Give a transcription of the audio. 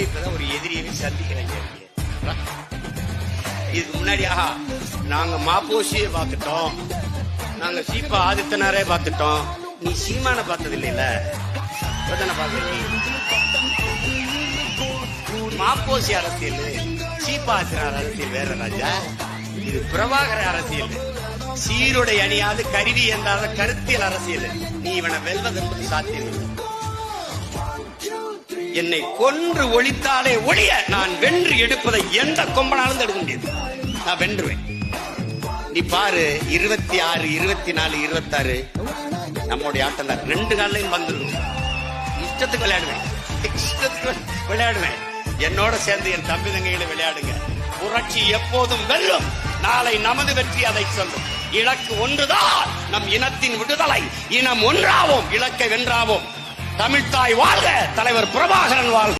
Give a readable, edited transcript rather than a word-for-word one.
இப்பதான் ஒரு எதிரியை சந்திக்கிறேன். இதுக்கு முன்னாடியாக நாங்க மாப்போசியை பார்த்துட்டோம், நாங்க சீப்பா ஆதித்தனாரே பார்த்துட்டோம், நீ சீமான பார்த்தது இல்லைல்ல, மாப்போசி அரசியல் சீப்பா ஆதித்தனார் அரசியல் வேற ராஜா. இது பிரபாகர அரசியல், சீருடை அணியாது கருவி என்றாத கருத்தியல் அரசியல். நீ இவனை வெல்வது என்பது சாத்தியம். என்னை கொன்று ஒழித்தாலே ஒழிய நான் வென்று எடுப்பதை எந்த கொம்பனாலும் எடுக்க முடியாது. நான் வென்றுவேன். நீ பாரு, 26, 24, 26 நம்முடைய ஆட்டம் தான். 2 காலையும் வந்துடும். இஷ்டத்துக்கு விளையாடுவேன், இஷ்டத்துக்கு விளையாடுவேன். என்னோட சேர்ந்து என் தம்பி தங்கைகளை விளையாடுங்க. புரட்சி எப்போதும் வெல்லும். நாளை நமது வெற்றி அதை சொல்லும். இலக்கு ஒன்றுதான், நம் இனத்தின் விடுதலை. இனம் ஒன்றாவோம், இலக்கை வென்றாவோம். தமிழ்த்தாய் வாழ்க, தலைவர் பிரபாகரன் வாழ்க.